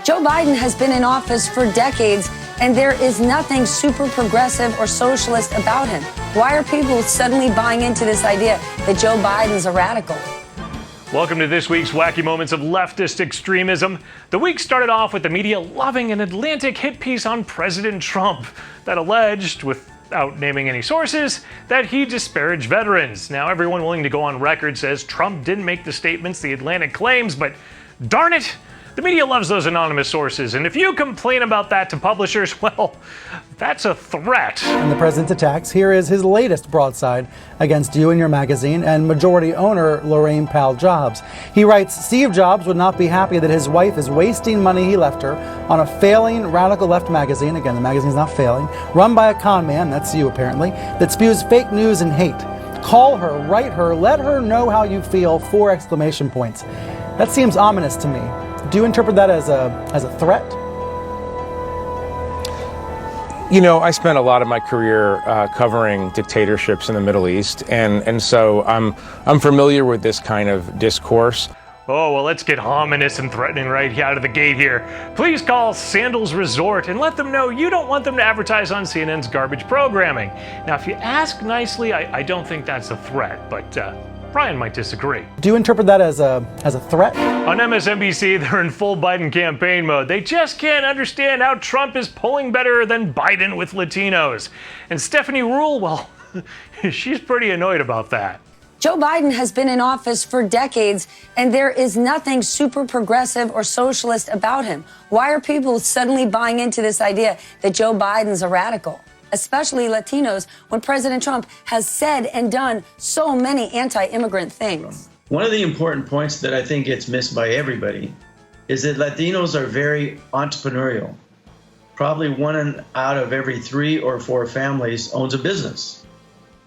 Joe Biden has been in office for decades, and there is nothing super progressive or socialist about him. Why are people suddenly buying into this idea that Joe Biden's a radical? Welcome to this week's Wacky Moments of Leftist Extremism. The week started off with the media loving an Atlantic hit piece on President Trump that alleged, without naming any sources, that he disparaged veterans. Now, everyone willing to go on record says Trump didn't make the statements the Atlantic claims, but darn it, the media loves those anonymous sources, and if you complain about that to publishers, well, that's a threat. And the president's attacks, here is his latest broadside against you and your magazine and majority owner Lorraine Powell Jobs. He writes, Steve Jobs would not be happy that his wife is wasting money he left her on a failing radical left magazine, again, the magazine's not failing, run by a con man, that's you apparently, that spews fake news and hate. Call her, write her, let her know how you feel, 4 exclamation points. That seems ominous to me. Do you interpret that as a threat? You know, I spent a lot of my career covering dictatorships in the Middle East, and so I'm familiar with this kind of discourse. Oh, well, let's get ominous and threatening right out of the gate here. Please call Sandals Resort and let them know you don't want them to advertise on CNN's garbage programming. Now, if you ask nicely, I don't think that's a threat, but Brian might disagree. Do you interpret that as a threat? On MSNBC, they're in full Biden campaign mode. They just can't understand how Trump is polling better than Biden with Latinos. And Stephanie Ruhle, well, she's pretty annoyed about that. Joe Biden has been in office for decades, and there is nothing super progressive or socialist about him. Why are people suddenly buying into this idea that Joe Biden's a radical? Especially Latinos, when President Trump has said and done so many anti-immigrant things. One of the important points that I think gets missed by everybody is that Latinos are very entrepreneurial. Probably 1 out of every 3 or 4 families owns a business.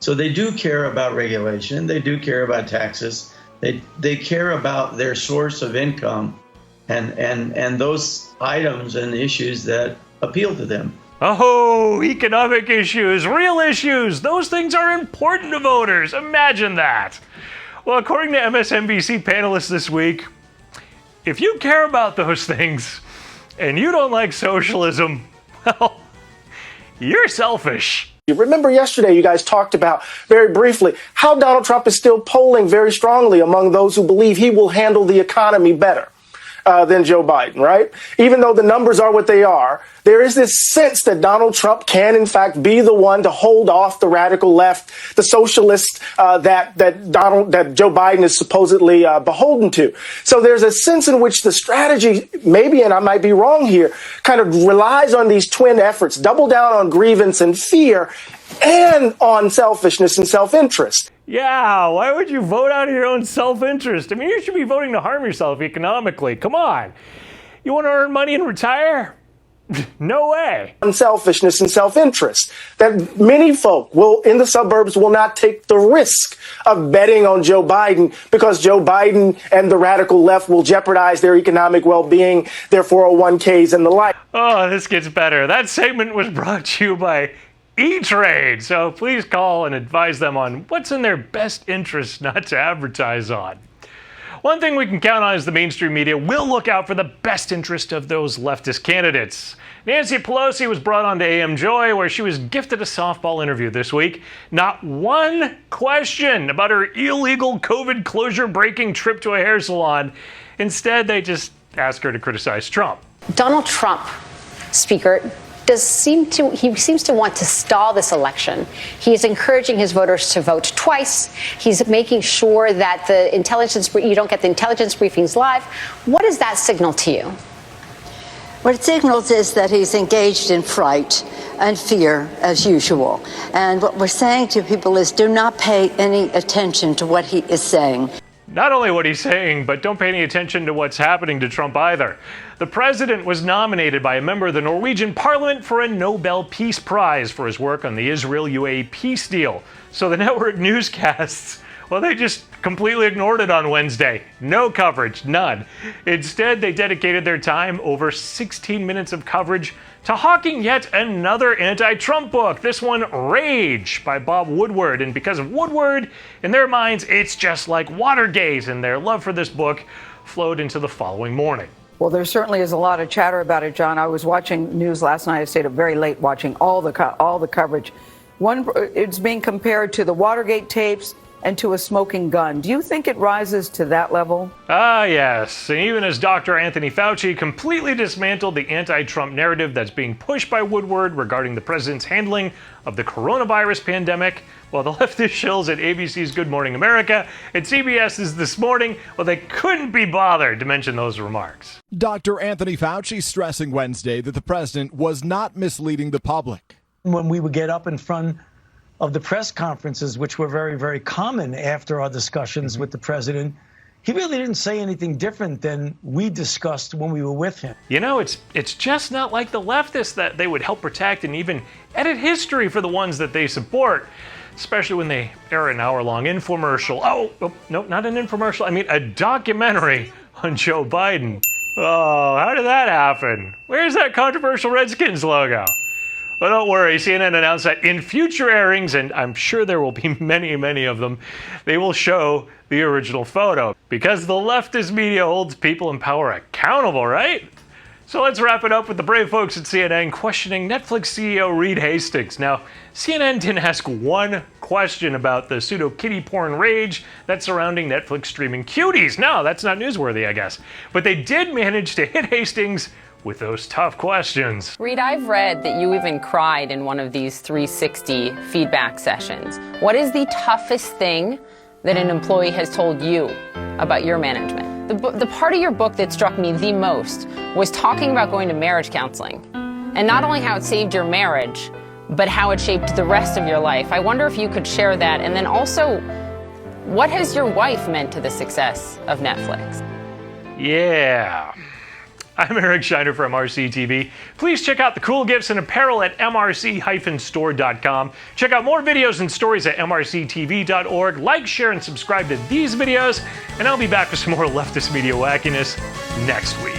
So they do care about regulation, they do care about taxes, they care about their source of income and those items and issues that appeal to them. Oh, economic issues, real issues. Those things are important to voters. Imagine that. Well, according to MSNBC panelists this week, if you care about those things and you don't like socialism, well, you're selfish. You remember yesterday you guys talked about very briefly how Donald Trump is still polling very strongly among those who believe he will handle the economy better than Joe Biden, right? Even though the numbers are what they are, there is this sense that Donald Trump can, in fact, be the one to hold off the radical left, the socialists that Joe Biden is supposedly beholden to. So there's a sense in which the strategy, maybe, and I might be wrong here, kind of relies on these twin efforts, double down on grievance and fear, and on selfishness and self-interest. Yeah, why would you vote out of your own self-interest? I mean, you should be voting to harm yourself economically. Come on. You want to earn money and retire? No way. Unselfishness and self-interest. That many folk in the suburbs will not take the risk of betting on Joe Biden because Joe Biden and the radical left will jeopardize their economic well-being, their 401ks and the like. Oh, this gets better. That segment was brought to you by E-Trade. So please call and advise them on what's in their best interest not to advertise on. One thing we can count on is the mainstream media will look out for the best interest of those leftist candidates. Nancy Pelosi was brought on to AM Joy, where she was gifted a softball interview this week. Not one question about her illegal COVID closure-breaking trip to a hair salon. Instead, they just asked her to criticize Trump. Donald Trump, Speaker, he seems to want to stall this election. He is encouraging his voters to vote twice. He's making sure that you don't get the intelligence briefings live. What does that signal to you? What it signals is that he's engaged in fright and fear as usual. And what we're saying to people is do not pay any attention to what he is saying. Not only what he's saying, but don't pay any attention to what's happening to Trump either. The president was nominated by a member of the Norwegian parliament for a Nobel Peace Prize for his work on the Israel-UAE peace deal. So the network newscasts, well, they just completely ignored it on Wednesday. No coverage, none. Instead, they dedicated their time, over 16 minutes of coverage, to hawking yet another anti-Trump book, this one, Rage, by Bob Woodward. And because of Woodward, in their minds, it's just like Watergate, and their love for this book flowed into the following morning. Well, there certainly is a lot of chatter about it, John. I was watching news last night. I stayed up very late watching all the coverage. It's being compared to the Watergate tapes and to a smoking gun. Do you think it rises to that level? Ah, yes. And even as Dr. Anthony Fauci completely dismantled the anti-Trump narrative that's being pushed by Woodward regarding the president's handling of the coronavirus pandemic, well, the leftist shills at ABC's Good Morning America and CBS's This Morning, well, they couldn't be bothered to mention those remarks. Dr. Anthony Fauci stressing Wednesday that the president was not misleading the public. When we would get up in front of the press conferences, which were very, very common after our discussions with the president, he really didn't say anything different than we discussed when we were with him. You know, it's just not like the leftists that they would help protect and even edit history for the ones that they support, especially when they air an hour-long infomercial. Oh, no, not an infomercial. I mean, a documentary on Joe Biden. Oh, how did that happen? Where's that controversial Redskins logo? Well, don't worry, CNN announced that in future airings, and I'm sure there will be many, many of them, they will show the original photo. Because the leftist media holds people in power accountable, right? So let's wrap it up with the brave folks at CNN questioning Netflix CEO Reed Hastings. Now, CNN didn't ask one question about the pseudo-kiddie porn rage that's surrounding Netflix streaming cuties. No, that's not newsworthy, I guess. But they did manage to hit Hastings with those tough questions. Reed, I've read that you even cried in one of these 360 feedback sessions. What is the toughest thing that an employee has told you about your management? The part of your book that struck me the most was talking about going to marriage counseling, and not only how it saved your marriage, but how it shaped the rest of your life. I wonder if you could share that, and then also, what has your wife meant to the success of Netflix? Yeah. I'm Eric Shiner for MRC TV. Please check out the cool gifts and apparel at mrc-store.com. Check out more videos and stories at mrctv.org. Like, share, and subscribe to these videos, and I'll be back with some more leftist media wackiness next week.